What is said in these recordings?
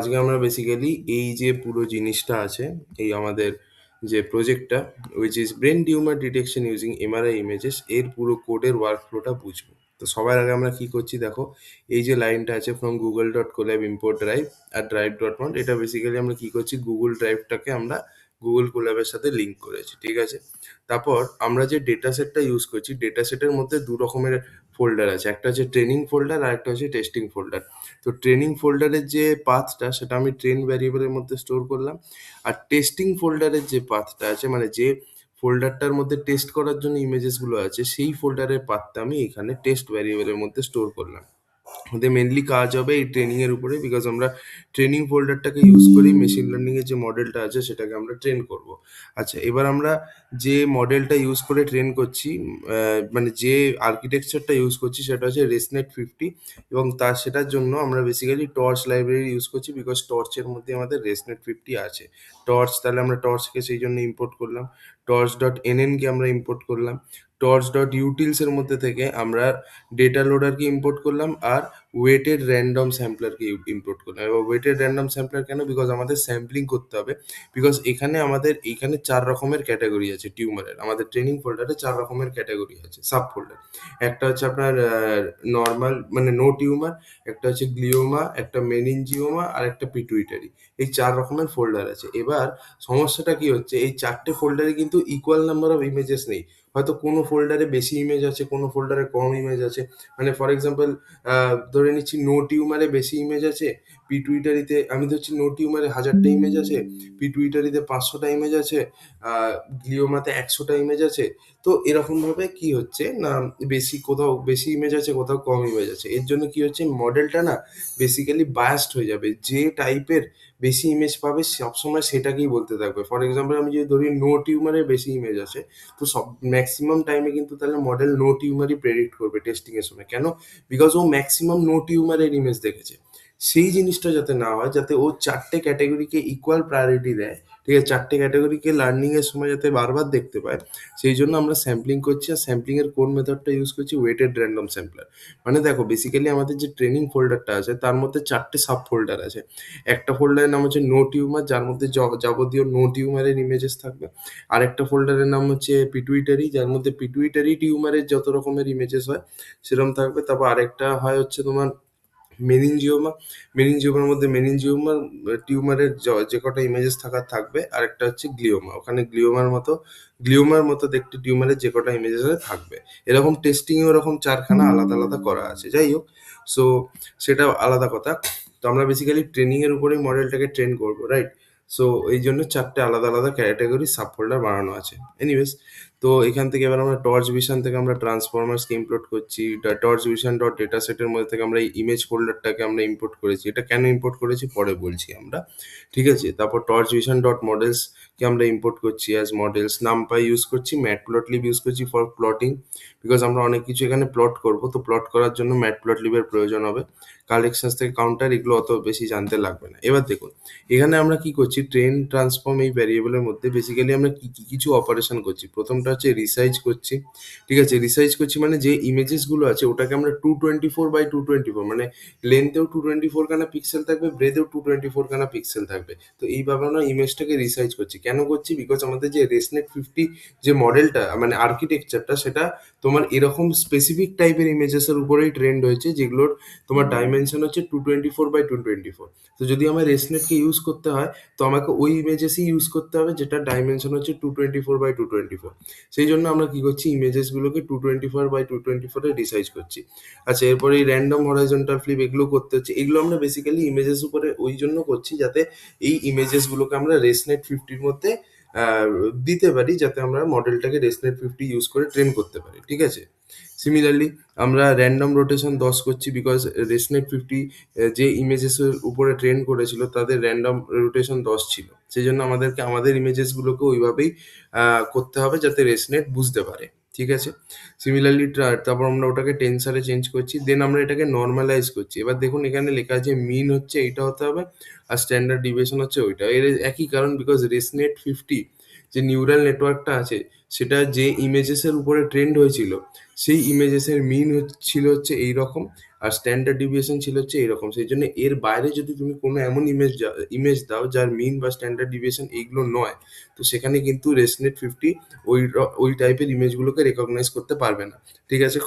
আজকে আমরা বেসিক্যালি এই যে পুরো জিনিসটা আছে, এই আমাদের যে প্রজেক্টটা which is brain tumour detection using MRI images, এর পুরো কোডের ওয়ার্কফ্লোটা বুঝবো। তো সবার আগে আমরা কি করছি দেখো, এই যে লাইনটা আছে from google.colab import drive R drive.mount, এটা বেসিক্যালি আমরা কি করছি, গুগল ড্রাইভটাকে আমরা গুগল কোল্যাবের সাথে লিঙ্ক করেছি, ঠিক আছে। তারপর আমরা যে ডেটা সেটটা ইউজ করছি, ডেটা সেটের মধ্যে দু রকমের ফোল্ডার আছে, একটা হচ্ছে ট্রেনিং ফোল্ডার আর একটা হচ্ছে টেস্টিং ফোল্ডার। তো ট্রেনিং ফোল্ডারের যে পাথটা সেটা আমি ট্রেন ভ্যারিয়েবলের মধ্যে স্টোর করলাম, আর টেস্টিং ফোল্ডারের যে পাথটা আছে, মানে যে ফোল্ডারটার মধ্যে টেস্ট করার জন্য ইমেজেসগুলো আছে, সেই ফোল্ডারের পাথটা আমি এখানে টেস্ট ভ্যারিয়েবলের মধ্যে স্টোর করলাম। ওদের মেনলি কাজ হবে এই ট্রেনিং এর উপরে, বিকজ আমরা ট্রেনিং ফোল্ডারটাকে ইউজ করি মেশিন লার্নিং এর যে মডেলটা আছে সেটাকে আমরা ট্রেন করব। আচ্ছা, এবার আমরা যে মডেলটা ইউজ করে ট্রেন করছি, মানে যে আর্কিটেকচারটা ইউজ করছি সেটা হচ্ছে ResNet 50, এবং সেটার জন্য আমরা বেসিক্যালি টর্চ লাইব্রেরি ইউজ করছি, বিকজ টর্চের মধ্যে আমাদের ResNet 50 আছে। টর্চ, তাহলে আমরা টর্চকে সেই জন্য ইম্পোর্ট করলাম, torch.nn কে আমরা ইম্পোর্ট করলাম, torch.utils এর মধ্যে থেকে আমরা ডেটা লোডারকে ইম্পোর্ট করলাম, আর ওয়েটেড র্যান্ডম স্যাম্পলারকে ইম্পোর্ট করলাম। এবার ওয়েটেড র্যান্ডম স্যাম্পলার কেন, বিকজ আমাদের স্যাম্পলিং করতে হবে, বিকজ এইখানে 4 রকমের ক্যাটাগরি আছে টিউমারের। আমাদের ট্রেনিং ফোল্ডারে 4 রকমের ক্যাটাগরি আছে, সাব ফোল্ডার। একটা হচ্ছে আপনার নর্মাল মানে নো টিউমার, একটা হচ্ছে গ্লিওমা, একটা মেনিনজিওমা, আর একটা পিটুইটারি। এই 4 রকমের ফোল্ডার আছে। এবার সমস্যাটা কি হচ্ছে, এই 4টে ফোল্ডারে কিন্তু ইকুয়াল নাম্বার অফ ইমেজেস নেই। হয়তো কোনো ফোল্ডারে বেশি ইমেজ আছে, কোনো ফোল্ডারে কম ইমেজ আছে। মানে ফর এক্সাম্পল ধরে নিচ্ছি নো টিউমারে বেশি ইমেজ আছে, পিটুইটারিতে আমি ধরছি নো টিউমারে 1000টা ইমেজ আছে, পিটুইটারিতে 500টা ইমেজ আছে, গ্লিওমাতে 100টা ইমেজ আছে। তো এরকমভাবে কি হচ্ছে না, কোথাও বেশি ইমেজ আছে, কোথাও কম ইমেজ আছে। এর জন্য কি হচ্ছে, মডেলটা না বেসিক্যালি বায়াসড হয়ে যাবে, যে টাইপের বেশি ইমেজ পাবে সবসময় সেটাকেই বলতে থাকবে। ফর এক্সাম্পল আমি যদি ধরি নো টিউমারে বেশি ইমেজ আছে, তো সব ম্যাক্সিমাম টাইমে কিন্তু তাহলে মডেল নো টিউমারই প্রেডিক্ট করবে টেস্টিং এর সময়। কেন? বিকজ ও ম্যাক্সিমাম নো টিউমারের ইমেজ দেখেছে। সেই জিনিসটা যাতে না হয়, যাতে ও 4টে ক্যাটাগরিকে ইকুয়াল প্রায়োরিটি দেয়, ঠিক আছে, 4টে ক্যাটাগরিকে লার্নিং এর সময় যাতে বারবার দেখতে পায়, সেই জন্য আমরা স্যাম্পলিং করছি। আর স্যাম্পলিং এর কোন মেথডটা ইউজ করছি, ওয়েটেড র্যান্ডম স্যাম্পলার। মানে দেখো বেসিক্যালি আমাদের যে ট্রেনিং ফোল্ডারটা আছে তার মধ্যে 4টে সাব ফোল্ডার আছে। একটা ফোল্ডারের নাম হচ্ছে নো টিউমার, যার মধ্যে যাবতীয় নো টিউমারের ইমেজেস থাকবে। আরেকটা ফোল্ডারের নাম হচ্ছে পিটুইটারি, যার মধ্যে পিটুইটারি টিউমারের যত রকমের ইমেজেস হয় সেরকম থাকবে। তারপর আরেকটা হয় হচ্ছে তোমার মেনিনজিওমা, মেনিনজিওমার মধ্যে মেনিনজিওমার টিউমারের যে কটা ইমেজেস থাকবে। আরেকটা হচ্ছে গ্লিওমা, ওখানে গ্লিওমার মতো দেখতে টিউমারের যে কটা ইমেজেস থাকবে। এরকম টেস্টিংয়ে ওরকম 4খানা আলাদা আলাদা করা আছে। যাই হোক, সো সেটা আলাদা কথা। তো আমরা বেসিক্যালি ট্রেনিং এর উপরেই মডেলটাকে ট্রেন করবো, রাইট? সো এই জন্য 4টে আলাদা আলাদা ক্যাটাগরি সাব ফোল্ডার বানানো আছে। এনিওয়েজ, তো এখান থেকে এবার আমরা টর্চ ভিশন থেকে আমরা ট্রান্সফরমার্সকে ইম্পোর্ট করছি। টর্চ ভিশন ডট ডেটা সেটের মধ্যে থেকে আমরা এই ইমেজ ফোল্ডারটাকে আমরা ইম্পোর্ট করেছি। এটা কেন ইম্পোর্ট করেছি পরে বলছি আমরা, ঠিক আছে। তারপর টর্চ ভিশন ডট মডেলসকে আমরা ইম্পোর্ট করছি অ্যাজ মডেলস। নামপাই ইউজ করছি, ম্যাটপ্লটলিব ইউজ করছি ফর প্লটিং, বিকজ আমরা অনেক কিছু এখানে প্লট করব। তো প্লট করার জন্য ম্যাটপ্লটলিবের প্রয়োজন হবে। কালেকশনস থেকে কাউন্টার, এগুলো অত বেশি জানতে লাগবে না। এবার দেখুন, এখানে আমরা কি করছি, ট্রেন ট্রান্সফর্ম এই ভ্যারিয়েবলের মধ্যে বেসিক্যালি আমরা কিছু অপারেশন করছি। প্রথমটা হচ্ছে রিসাইজ করছি, ঠিক আছে। রিসাইজ করছি মানে যে ইমেজেসগুলো আছে ওটাকে আমরা 224 বাই 224, মানে লেন্থেও 224খানা পিক্সেল থাকবে, ব্রেথেও 224খানা পিক্সেল থাকবে। তো এইভাবে আমরা ইমেজটাকে রিসাইজ করছি। কেন করছি? বিকজ আমাদের যে ResNet 50 যে মডেলটা মানে আর্কিটেকচারটা, সেটা তোমার এরকম স্পেসিফিক টাইপের ইমেজেসের উপরেই ট্রেন্ড হয়েছে, যেগুলোর তোমার ডাইমেনশন হচ্ছে 224 বাই 224। তো যদি আমার ResNet-কে ইউজ করতে হয়, তো আমাকে ওই ইমেজেসই ইউজ করতে হবে যেটা ডাইমেনশন হচ্ছে 224 বাই 224। সেই জন্য আমরা কি করছি, ইমেজেসগুলোকে 224 বাই 224-এ রিসাইজ করছি। আচ্ছা, এরপরে এই র্যান্ডম হরাইজন্টাল ফ্লিপ এগুলো করতে হচ্ছে। এগুলো আমরা বেসিক্যালি ইমেজেস উপরে ওই জন্য করছি যাতে এই ইমেজেসগুলোকে আমরা ResNet 50-র মধ্যে আহ, দিতে পারি, যাতে আমরা মডেলটাকে ResNet 50 ইউজ করে ট্রেন করতে পারি, ঠিক আছে। সিমিলারলি আমরা র্যান্ডম রোটেশন 10 করছি, বিকজ ResNet 50 যে ইমেজেসের উপরে ট্রেন করেছিল তাদের র্যান্ডম রোটেশন 10 ছিল। সেই জন্য আমাদেরকে আমাদের ইমেজেসগুলোকে ওইভাবেই করতে হবে যাতে ResNet বুঝতে পারে, ঠিক আছে। সিমিলারলি তারপর আমরা ওটাকে টেন্সারে চেঞ্জ করছি, দেন আমরা এটাকে নর্মালাইজ করছি। এবার দেখুন এখানে লেখা আছে মিন হচ্ছে এইটা হতে হবে, আর স্ট্যান্ডার্ড ডিভিয়েশন হচ্ছে ওইটা। এর একই কারণ, বিকজ ResNet 50 যে নিউরাল নেটওয়ার্কটা আছে সেটা যে ইমেজেসের উপরে ট্রেন্ড হয়েছিল, সেই ইমেজেসের মিন ছিল হচ্ছে এইরকম, আর স্ট্যান্ডার্ড ডিভিয়েশন ছিল হচ্ছে এরকম। সেই জন্য এর বাইরে যদি তুমি কোনো এমন ইমেজ দাও যার মিন বা স্ট্যান্ডার্ড ডিভিয়েশন এইগুলো নয়, তো সেখানে কিন্তু রেসনেট 50 ওই টাইপের ইমেজগুলোকে রেকগনাইজ করতে পারবে না। ঠিক আছে?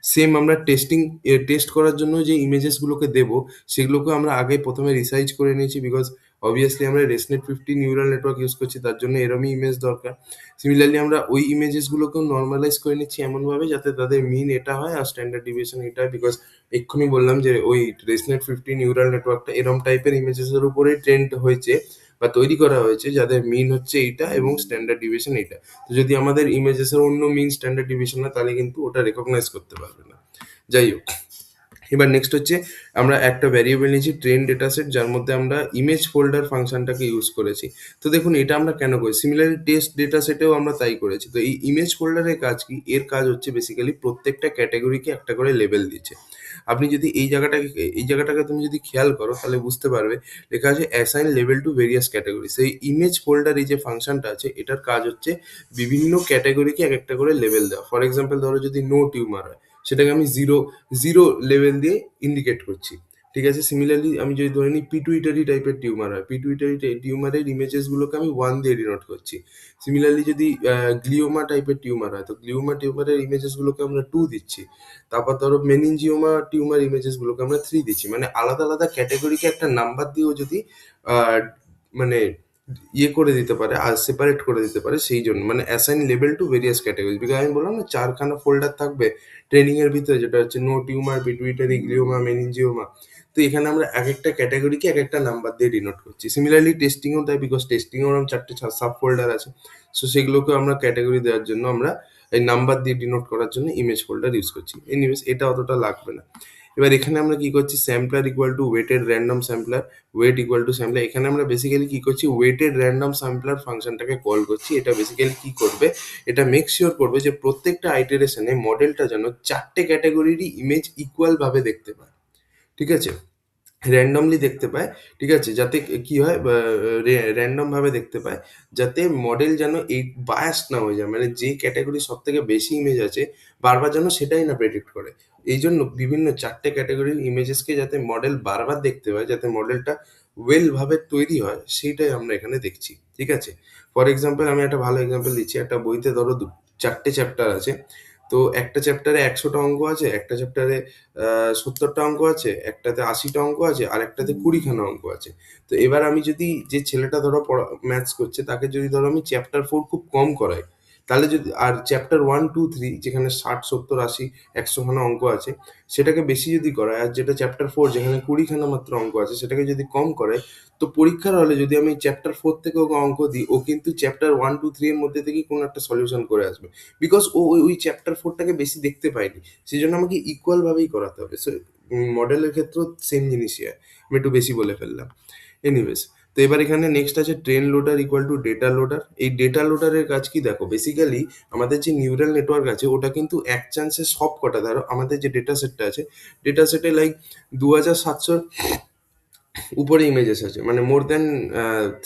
সেম আমরা টেস্ট করার জন্য যে ইমেজেসগুলোকে দেবো, সেগুলোকে আমরা আগে প্রথমে রিসার্চ করে নিয়েছি, বিকজ অবভিয়াসলি আমরা রেসনেট 50 নিউরাল নেটওয়ার্ক ইউজ করছি, তার জন্য এরমই ইমেজ দরকার। সিমিলারলি আমরা ওই ইমেজেসগুলোকেও নর্মালাইজ করে নিচ্ছি এমনভাবে যাতে তাদের মিন এটা হয় আর স্ট্যান্ডার্ড ডিভিয়েশন এটা হয়, বিকজ এক্ষুনি বললাম যে ওই রেসনেট 50 নিউরাল নেটওয়ার্কটা এরম টাইপের ইমেজেসের উপরেই ট্রেন্ড হয়েছে বা তৈরি করা হয়েছে যাদের মিন হচ্ছে এইটা এবং স্ট্যান্ডার্ড ডিভিয়েশন এইটা। তো যদি আমাদের ইমেজেসের অন্য মিন স্ট্যান্ডার্ড ডিভিয়েশন না, তাহলে কিন্তু ওটা রেকগনাইজ করতে পারবে না। যাই হোক, এবার নেক্সট হচ্ছে আমরা একটা ভ্যারিয়েবল নিয়েছি ট্রেন ডেটা সেট, যার মধ্যে আমরা ইমেজ ফোল্ডার ফাংশনটাকে ইউজ করেছি। তো দেখুন এটা আমরা কেন করি, সিমিলারলি টেস্ট ডেটা সেটেও আমরা তাই করেছি। তো এই ইমেজ ফোল্ডারের কাজ কি, এর কাজ হচ্ছে বেসিক্যালি প্রত্যেকটা ক্যাটাগরিকে একটা করে লেভেল দিচ্ছে। আপনি যদি এই জায়গাটাকে তুমি যদি খেয়াল করো তাহলে বুঝতে পারবে, লেখা আছে assign level to various category. সেই ইমেজ ফোল্ডার এই যে ফাংশনটা আছে এটার কাজ হচ্ছে বিভিন্ন ক্যাটাগরিকে এক একটা করে লেভেল দেওয়া। ফর এক্সাম্পল ধরো যদি নো টিউমার হয়, সেটাকে আমি জিরো জিরো লেভেল দিয়ে ইন্ডিকেট করছি। ঠিক আছে? সিমিলারলি আমি যদি ধরে নিই পিটুইটারি টাইপের টিউমার হয়, পিটুইটারি টিউমারের ইমেজেসগুলোকে আমি 1 দিয়ে ডিনোট করছি। সিমিলারলি যদি গ্লিওমা টাইপের টিউমার হয়, তো গ্লিওমা টিউমারের ইমেজেসগুলোকে আমরা 2 দিচ্ছি। তারপর ধরো মেনিনজিওমা টিউমার ইমেজেসগুলোকে আমরা 3 দিচ্ছি। মানে আলাদা আলাদা ক্যাটাগরিকে একটা নাম্বার দিয়েও যদি আহ, মানে ইয়ে করে দিতে পারে আর সেপারেট করে দিতে পারে, সেই জন্য মানে assign level to various category. Because আমি বললাম না 4খানা ফোল্ডার থাকবে ট্রেনিং এর ভিতরে, যেটা হচ্ছে no tumour, pituitary, glioma, meningioma. তো এখানে আমরা এক একটা ক্যাটাগরিকে এক একটা নাম্বার দিয়ে ডিনোট করছি। সিমিলারলি টেস্টিংও তাই, বিকজ টেস্টিংও ওরকম 4টে সাব ফোল্ডার আছে। সো সেগুলোকে আমরা ক্যাটাগরি দেওয়ার জন্য আমরা এই নাম্বার দিয়ে ডিনোট করার জন্য ইমেজ ফোল্ডার ইউজ করছি। এনিওয়েজ এটা অতটা লাগবে না। এবার এখানে আমরা কি করছি, sampler equal to weighted random sampler, weight equal to sampler. এখানে আমরা বেসিক্যালি কি করছি, ওয়েটেড র্যান্ডম স্যাম্পলার ফাংশনটাকে কল করছি। এটা বেসিক্যালি কি করবে, এটা মেক শিওর করবে যে প্রত্যেকটা আইটারেশনে মডেলটা যেন 4টে ক্যাটাগরিরই ইমেজ ইকুয়াল ভাবে দেখতে পায়। ঠিক আছে? র্যান্ডমলি দেখতে পায়। ঠিক আছে? যাতে কি হয়, র্যান্ডম ভাবে দেখতে পায়, যাতে মডেল যেন এই বায়াস না হয়ে যায়, মানে যে ক্যাটাগরি সব থেকে বেশি ইমেজ আছে বারবার যেন সেটাই না প্রেডিক্ট করে। এই জন্য বিভিন্ন 4টে ক্যাটাগরির ইমেজেসকে যাতে মডেল বারবার দেখতে পায়, যাতে মডেলটা ওয়েল ভাবে তৈরি হয়, সেইটাই আমরা এখানে দেখছি। ঠিক আছে? ফর এক্সাম্পল আমি একটা ভালো এক্সাম্পল দিচ্ছি। একটা বইতে ধরো 4টে চ্যাপ্টার আছে। তো একটা চ্যাপ্টারে 100টা অঙ্ক আছে, একটা চ্যাপ্টারে 70টা অঙ্ক আছে, একটাতে 80টা অঙ্ক আছে, আর একটাতে 20খানা অঙ্ক আছে। তো এবার আমি যদি যে ছেলেটা ধরো ম্যাথস করছে তাকে যদি ধরো আমি চ্যাপ্টার 4 খুব কম করাই, তাহলে যদি আর চ্যাপ্টার 1 2 3 যেখানে 60 70 80 100খানা অঙ্ক আছে সেটাকে বেশি যদি করায়, আর যেটা চ্যাপ্টার 4 যেখানে 20খানা মাত্র অঙ্ক আছে সেটাকে যদি কম করায়, তো পরীক্ষার হলে যদি আমি চ্যাপ্টার 4 থেকে ওকে অঙ্ক দিই, ও কিন্তু চ্যাপ্টার 1 2 3 এর মধ্যে থেকেই কোনো একটা সলিউশন করে আসবে, বিকজ ও ওই চ্যাপ্টার 4টাকে বেশি দেখতে পায়নি। সেই জন্য আমাকে ইকুয়াল ভাবেই করাতে হবে। সো মডেলের ক্ষেত্রেও সেম জিনিসই হয়। আমি একটু বেশি বলে ফেললাম। এনিওয়েজ, তো এবার এখানে নেক্সট আছে train loader equal to data loader. এই ডেটা লোডারের কাজ কি দেখো, বেসিক্যালি আমাদের যে নিউরাল নেটওয়ার্ক আছে ওটা কিন্তু এক চান্সে সব কটা, ধরো আমাদের যে ডেটা সেটটা আছে, ডেটা সেটে লাইক 2700 উপরে ইমেজেস আছে, মানে মোর দ্যান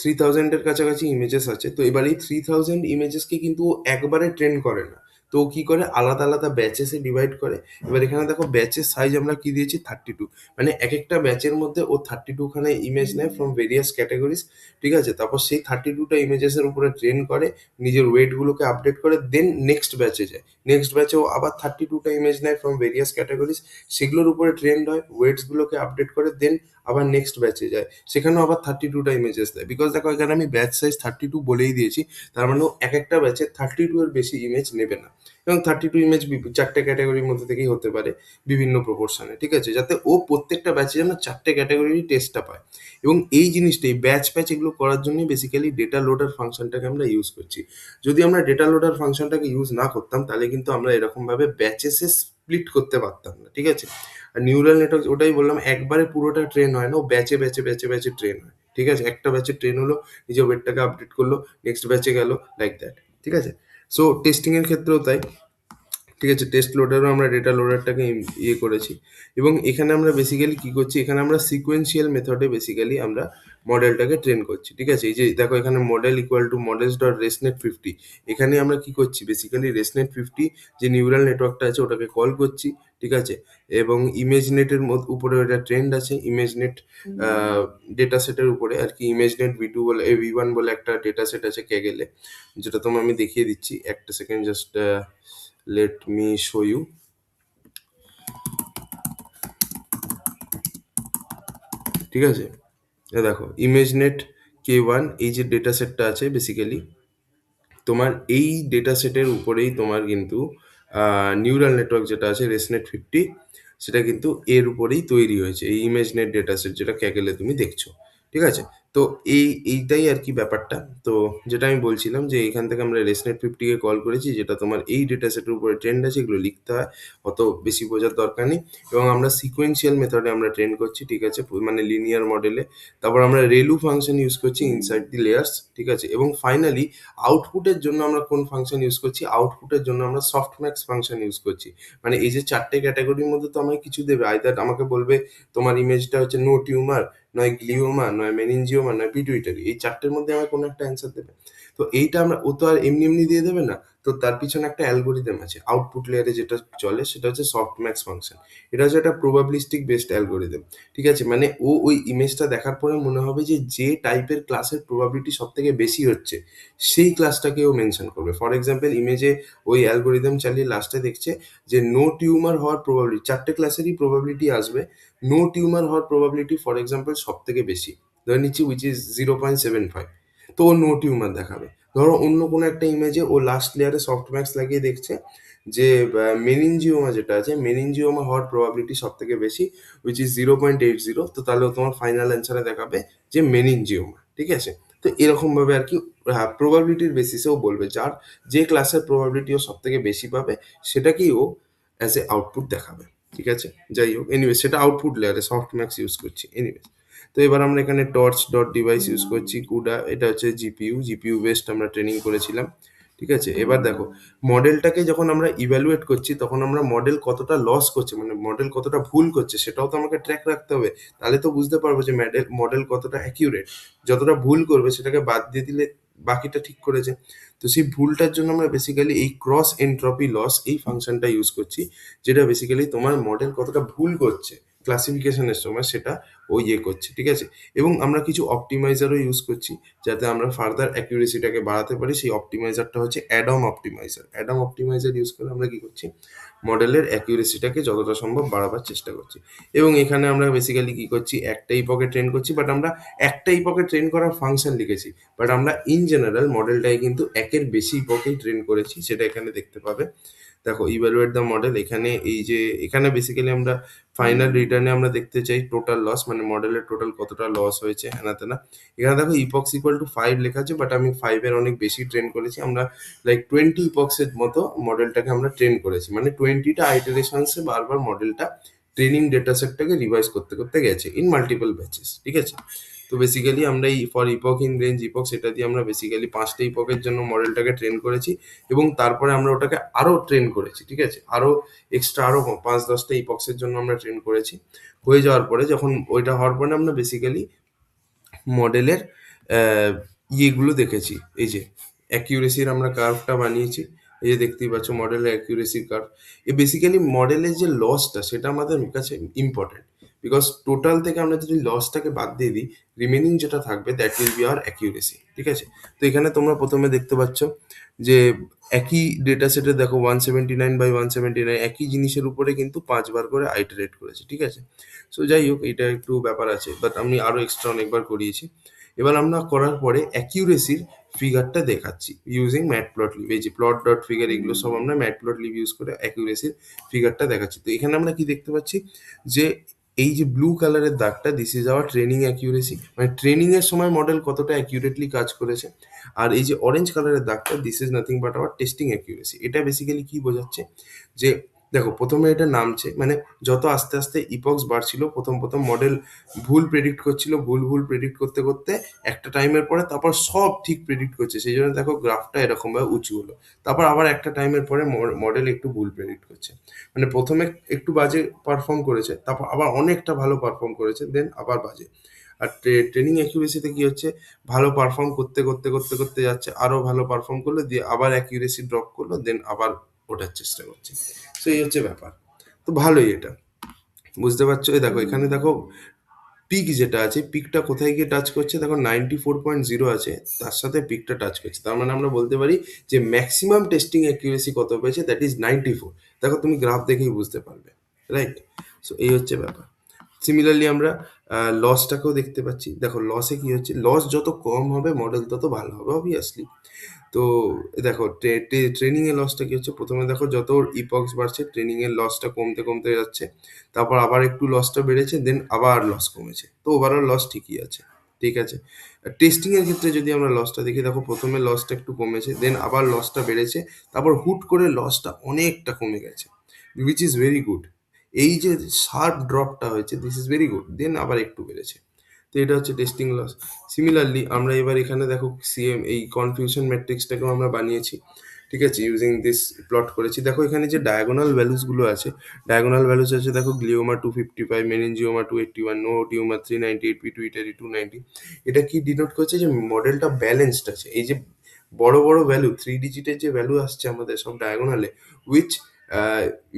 3000-এর কাছাকাছি ইমেজেস আছে। তো এবার এই 3000 ইমেজেসকে কিন্তু ও একবারে ট্রেন করে না। তো ও কি করে, আলাদা আলাদা ব্যাচেসে ডিভাইড করে। এবার এখানে দেখো ব্যাচের সাইজ আমরা কি দিয়েছি, 32। মানে এক একটা ব্যাচের মধ্যে ও 32খানা ইমেজ নেয় ফ্রম ভেরিয়াস ক্যাটাগরিজ। ঠিক আছে? তারপর সেই 32টা ইমেজেসের উপরে ট্রেন করে, নিজের ওয়েটগুলোকে আপডেট করে, দেন নেক্সট ব্যাচে যায়। নেক্সট ব্যাচে ও আবার 32টা ইমেজ নেয় ফ্রম ভেরিয়াস ক্যাটাগরিজ, সেগুলোর উপরে ট্রেন্ড হয়, ওয়েটসগুলোকে আপডেট করে, দেন আবার নেক্সট ব্যাচে যায়, সেখানেও আবার 32টা ইমেজেস দেয়। বিকজ দেখো এখানে আমি ব্যাচ সাইজ 32 বলেই দিয়েছি, তার মানে ও এক একটা ব্যাচে 32 এর বেশি ইমেজ নেবে না। এবং 32 ইমেজ 4টে ক্যাটাগরির মধ্যে থেকেই হতে পারে বিভিন্ন প্রপোর্শনে। ঠিক আছে? যাতে ও প্রত্যেকটা ব্যাচে যেন 4টে ক্যাটাগরির টেস্টটা পায়। এবং এই জিনিসটাই ব্যাচ এগুলো করার জন্যই বেসিক্যালি ডেটা লোডার ফাংশনটাকে আমরা ইউজ করছি। যদি আমরা ডেটা লোডার ফাংশনটাকে ইউজ না করতাম তাহলে কিন্তু আমরা এরকমভাবে ব্যাচেসে স্প্লিট করতে পারতাম না। ঠিক আছে? আর নিউরাল নেটওয়ার্ক ওটাই বললাম, একবারে পুরোটা ট্রেন হয় না, ও ব্যাচে ট্রেন হয়। ঠিক আছে? একটা ব্যাচে ট্রেন হলো, নিজের ওয়েটটাকে আপডেট করলো, নেক্সট ব্যাচে গেল, লাইক দ্যাট। ঠিক আছে? সো টেস্টিং এর ক্ষেত্রেও তাই। ঠিক আছে, টেস্ট লোডারও আমরা ডেটা লোডারটাকে ইয়ে করেছি। এবং এখানে আমরা বেসিক্যালি কি করছি, এখানে আমরা সিকোয়েন্সিয়াল মেথডে বেসিক্যালি আমরা মডেলটাকে ট্রেন করছি। ঠিক আছে, এই যে দেখো এখানে model equal to models dot ResNet 50, এখানে আমরা কি করছি বেসিক্যালি রেসনেট 50 যে নিউরাল নেটওয়ার্কটা আছে ওটাকে কল করছি। ঠিক আছে, এবং ইমেজ নেটের উপরে ওটা ট্রেন্ড আছে, ইমেজ নেট ডেটা সেটের উপরে আর কি। ইমেজ নেট V2 বলে V1 বলে একটা ডেটা সেট আছে ক্যাগেলে, যেটা তোমার আমি দেখিয়ে দিচ্ছি একটা second, just let me show you. ঠিক আছে, দেখো ইমেজ নেট K1 এই যে ডেটা সেটটা আছে বেসিক্যালি তোমার এই ডেটা সেটের উপরেই তোমার কিন্তু নিউরাল নেটওয়ার্ক যেটা আছে রেসনেট 50, সেটা কিন্তু এর উপরেই তৈরি হয়েছে, এই ইমেজ নেট ডেটা সেট যেটা ক্যাগেলে তুমি দেখছো। ঠিক আছে, তো এইটাই আর কি ব্যাপারটা। তো যেটা আমি বলছিলাম যে এখান থেকে আমরা রেসনেট 50-কে কল করেছি, যেটা তোমার এই ডেটা সেটের উপরে ট্রেন্ড আছে, এগুলো লিখতে হয়, অত বেশি বোঝার দরকার নেই। এবং আমরা সিকোয়েন্সিয়াল মেথডে আমরা ট্রেন করছি। ঠিক আছে, মানে লিনিয়ার মডেলে। তারপর আমরা রেলু ফাংশন ইউজ করছি ইনসাইড দি লেয়ার্স। ঠিক আছে, এবং ফাইনালি আউটপুটের জন্য আমরা কোন ফাংশন ইউজ করছি, আউটপুটের জন্য আমরা সফটম্যাক্স ফাংশন ইউজ করছি। মানে এই যে চারটে ক্যাটাগরির মধ্যে তো আমাকে কিছু দেবে, আইদার আমাকে বলবে তোমার ইমেজটা হচ্ছে নো টিউমার, নয় গ্লিওমা, নয় মেনিনজিওমা, নয় পিটুইটারি, এই চারটের মধ্যে আমার কোনো একটা অ্যান্সার দেবে। তো এইটা আমরা, ও তো আর এমনি এমনি দিয়ে দেবে না, তো তার পিছনে একটা অ্যালগোরিদম আছে আউটপুট লেয়ারে যেটা চলে, সেটা হচ্ছে সফটম্যাক্স ফাংশন। এটা হচ্ছে একটা প্রবাবিলিস্টিক বেসড অ্যালগোরিদম। ঠিক আছে, মানে ও ওই ইমেজটা দেখার পরে মনে হবে যে যে টাইপের ক্লাসের প্রবাবিলিটি সব থেকে বেশি হচ্ছে সেই ক্লাসটাকে ও মেনশন করবে। ফর এক্সাম্পল ইমেজে ওই অ্যালগোরিদম চালিয়ে লাস্টে দেখছে যে নো টিউমার হওয়ার প্রবাবিলিটি, চারটে ক্লাসেরই প্রবাবিলিটি আসবে, নো টিউমার হওয়ার প্রবাবিলিটি ফর এক্সাম্পল সব থেকে বেশি ধরে নিচ্ছি উইচ ইজ 0.75, তো ও নো টিউমার দেখাবে। ধরো অন্য কোনো একটা ইমেজে ও লাস্ট লেয়ারে সফটম্যাক্স লাগিয়ে দেখছে যে মেনিনজিওমা যেটা আছে, মেনিনজিওমা হওয়ার প্রবাবিলিটি সব থেকে বেশি উইচ ইজ 0.80, তো তাহলে ও তোমার ফাইনাল অ্যান্সারে দেখাবে যে মেনিনজিওমা। ঠিক আছে, তো এরকম ভাবে আর কি প্রবাবিলিটির বেসিসেও বলবে, যার যে ক্লাসের প্রবাবিলিটি ও সব থেকে বেশি পাবে সেটাকেই ও অ্যাজ এ আউটপুট দেখাবে। ঠিক আছে, যাই হোক, এনিওয়ে সেটা আউটপুট লেয়ারে সফটম্যাক্স ইউজ করছি। এনিওয়ে, তো এবার আমরা এখানে টর্চ ডট ডিভাইস ইউজ করছি, কুডা, এটা হচ্ছে জিপিইউ বেসড আমরা ট্রেনিং করেছিলাম। ঠিক আছে, এবার দেখো মডেলটাকে যখন আমরা ইভ্যালুয়েট করছি তখন আমরা মডেল কতটা লস করছে, মানে মডেল কতটা ভুল করছে সেটাও তো আমাকে ট্র্যাক রাখতে হবে। তাহলে তো বুঝতে পারবো যে মডেল কতটা অ্যাকিউরেট। যতটা ভুল করবে সেটাকে বাদ দিয়ে দিলে বাকিটা ঠিক করেছে। তো সেই ভুলটার জন্য আমরা বেসিক্যালি এই ক্রস এনট্রপি লস এই ফাংশনটা ইউজ করছি, যেটা বেসিক্যালি তোমার মডেল কতটা ভুল করছে ক্লাসিফিকেশনের সময় সেটা ও ইয়ে করছে। ঠিক আছে, এবং আমরা কিছু অপটিমাইজারও ইউজ করছি যাতে আমরা ফার্দার অ্যাকিউরেসিটাকে বাড়াতে পারি। সেই অপটিমাইজারটা হচ্ছে Adom optimiser. Adom optimiser use করে আমরা কি করছি, মডেলের অ্যাকিউরেসিটাকে যতটা সম্ভব বাড়াবার চেষ্টা করছি। এবং এখানে আমরা বেসিক্যালি কি করছি, একটা ইপকে ট্রেন করছি, বাট আমরা একটা ইপকে ট্রেন করার ফাংশন লিখেছি, বাট আমরা ইন জেনারেল মডেলটাই কিন্তু একের বেশি ইপকেই ট্রেন করেছি, সেটা এখানে দেখতে পাবে। দেখো ইভ্যালুয়েট দ্য মডেল, এখানে এই যে এখানে বেসিক্যালি আমরা ফাইনাল রিটার্নে আমরা দেখতে চাই টোটাল লস, মানে মডেলের টোটাল কতটা লস হয়েছে হ্যানা তেনা। এখানে দেখো ইপক্স ইকুয়াল টু 5 লেখা আছে, বাট আমি 5-এর অনেক বেশি ট্রেন করেছি। আমরা লাইক 20 ইপক্সের মতো মডেলটাকে আমরা ট্রেন করেছি, মানে 20টা আইটারেশনসে বারবার মডেলটা ট্রেনিং ডেটা সেটটাকে রিভাইজ করতে করতে গেছে ইন মাল্টিপল ব্যাচেস। ঠিক আছে, তো বেসিক্যালি আমরা এই ফর ইপক ইন রেঞ্জ ইপক, সেটা দিয়ে আমরা বেসিক্যালি 5টা ইপকের জন্য মডেলটাকে ট্রেন করেছি, এবং তারপরে আমরা ওটাকে আরো ট্রেন করেছি। ঠিক আছে, আরো এক্সট্রা আরো 5-10টা ইপক্সের জন্য আমরা ট্রেন করেছি। হয়ে যাওয়ার পরে যখন ওইটা হওয়ার পরে আমরা বেসিক্যালি মডেলের ইয়েগুলো দেখেছি, এই যে অ্যাকিউরেসির আমরা কার্ভটা বানিয়েছি, এই যে দেখতেই পাচ্ছ মডেলের অ্যাকিউরেসির কার্ভ। এ বেসিক্যালি মডেলের যে লসটা সেটা আমাদের কাছে ইম্পর্টেন্ট, বিকজ টোটাল থেকে আমরা যদি লসটাকে বাদ দিয়ে দিই, রিমেনিং যেটা থাকবে that will be hour accuracy. ঠিক আছে, তো এখানে তোমরা প্রথমে দেখতে পাচ্ছ যে একই ডেটা সেটে দেখো 179/179 একই জিনিসের উপরে কিন্তু 5বার করে আইটারেট করেছে। ঠিক আছে, সো যাই হোক, এটা একটু ব্যাপার আছে, বাট আমি আরো এক্সট্রা অনেকবার করিয়েছি। এবার আমরা করার পরে অ্যাকিউরেসির ফিগারটা দেখাচ্ছি ইউজিং ম্যাটপ্লটলিব। এই যে প্লট ডট ফিগার, এগুলো সব আমরা ম্যাটপ্লটলিব ইউজ করে অ্যাকিউরেসির ফিগারটা দেখাচ্ছি। তো এখানে আমরা কি দেখতে পাচ্ছি যে এই যে ব্লু কালারের দাগটা, this is our training accuracy, মানে ট্রেনিং এর সময় মডেল কতটা অ্যাকিউরেটলি কাজ করেছে। আর এই যে অরেঞ্জ কালারের দাগটা, this is nothing but hour testing accuracy. এটা বেসিক্যালি কি বোঝাচ্ছে যে দেখো প্রথমে এটা নামছে মানে যত আস্তে আস্তে ইপক্স বাড়ছিল, প্রথম প্রথম মডেল ভুল প্রেডিক্ট করছিল, ভুল ভুল প্রেডিক্ট করতে করতে একটা টাইমের পরে তারপর সব ঠিক প্রেডিক্ট করছে, সেই জন্য দেখো গ্রাফটা এরকম ভাবে উঁচু হলো। তারপর আবার একটা টাইমের পরে মডেল একটু ভুল প্রেডিক্ট করছে, মানে প্রথমে একটু বাজে পারফর্ম করেছে, তারপর আবার অনেকটা ভালো পারফর্ম করেছে, দেন আবার বাজে। আর ট্রেনিং অ্যাকিউরেসিতে কি হচ্ছে, ভালো পারফর্ম করতে করতে করতে করতে যাচ্ছে, আরো ভালো পারফর্ম করলো, দিয়ে আবার অ্যাকিউরেসি ড্রপ করলো, দেন আবার ওঠার চেষ্টা করছে। তো এই হচ্ছে ব্যাপার। তো ভালোই এটা, বুঝতে পারছো? এই দেখো এখানে দেখো পিক যেটা আছে, পিকটা কোথায় গিয়ে টাচ করছে, দেখো 94.0 আছে, তার সাথে পিকটা টাচ করছে, তার মানে আমরা বলতে পারি যে ম্যাক্সিমাম টেস্টিং অ্যাকিউরেসি কত পেয়েছে, দ্যাট ইজ 94। দেখো তুমি গ্রাফ দেখেই বুঝতে পারবে, রাইট? সো এই হচ্ছে ব্যাপার। সিমিলারলি আমরা লসটাকেও দেখতে পাচ্ছি। দেখো লসে কি হচ্ছে, লস যত কম হবে মডেল তত ভালো হবে অবভিয়াসলি। তো দেখো ট্রেনিং এর লসটা কি হচ্ছে, প্রথমে দেখো যত ইপক্স বাড়ছে ট্রেনিং এর লসটা কমতে কমতে যাচ্ছে, তারপর আবার একটু লসটা বেড়েছে, দেন আবার লস কমেছে, তো ওভারঅল লস ঠিকই আছে। ঠিক আছে, টেস্টিং এর ক্ষেত্রে যদি আমরা লসটা দেখি, দেখো প্রথমে লসটা একটু কমেছে, দেন আবার লসটা বেড়েছে, তারপর হুট করে লসটা অনেকটা কমে গেছে, উইচ ইজ ভেরি গুড। এই যে শার্প ড্রপটা হয়েছে, দিস ইজ ভেরি গুড, দেন আবার একটু বেড়েছে। তো এটা হচ্ছে টেস্টিং লস। সিমিলারলি আমরা এবার এখানে দেখো এই কনফিউশন ম্যাট্রিক্সটাকেও আমরা বানিয়েছি। ঠিক আছে, ইউজিং দিস প্লট করেছি। দেখো এখানে যে ডায়াগোনাল ভ্যালুস গুলো আছে, ডায়াগোনাল ভ্যালুস আছে দেখো glioma 255, meningioma 281, no tumour 398, pituitary 290। এটা কি ডিনোট করছে, যে মডেলটা ব্যালেন্সড আছে। এই যে বড় বড় ভ্যালু 3 ডিজিটের যে ভ্যালু আসছে আমাদের সব ডায়াগোনালে, উইচ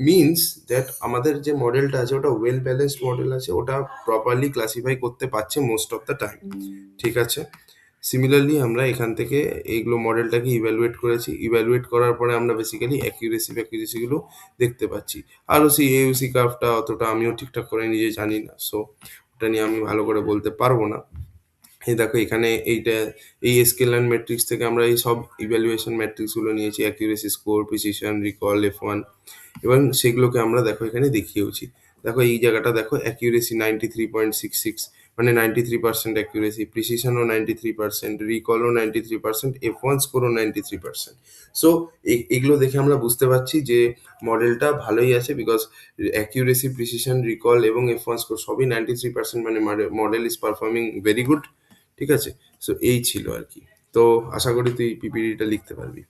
মিনস দ্যাট আমাদের যে মডেলটা আছে ওটা ওয়েল ব্যালেন্সড মডেল আছে, ওটা প্রপারলি ক্লাসিফাই করতে পারছে মোস্ট অফ দ্য টাইম। ঠিক আছে, সিমিলারলি আমরা এখান থেকে এইগুলো মডেলটাকে ইভ্যালুয়েট করেছি, ইভ্যালুয়েট করার পরে আমরা বেসিক্যালি অ্যাকিউরেসিগুলো দেখতে পাচ্ছি। আর ও সি এউসি কার্ভটা অতটা আমিও ঠিকঠাক করে নিজে জানি না, সো ওটা নিয়ে আমি ভালো করে বলতে পারবো না। এই দেখো এখানে এইটা, এই স্কেল অ্যান্ড ম্যাট্রিক্স থেকে আমরা এই সব ইভ্যালুয়েশন ম্যাট্রিক্সগুলো নিয়েছি, accuracy score, precision, recall, F1, এবং সেগুলোকে আমরা দেখো এখানে দেখিয়েওছি। দেখো এই জায়গাটা দেখো অ্যাকিউরেসি 93.66, মানে 93% অ্যাকিউরেসি, প্রিসিশনও 93%, রিকলও 93%, F1 স্কোরও 93%। সো এগুলো দেখে আমরা বুঝতে পারছি যে মডেলটা ভালোই আছে, বিকজ অ্যাকিউরেসি, প্রিসিশন, রিকল এবং F1 স্কোর সবই 93%, মানে model is performing very good. ঠিক আছে, সো এই ছিল আর কি। তো আশা করি তুই পিপিটিটা লিখতে পারবি।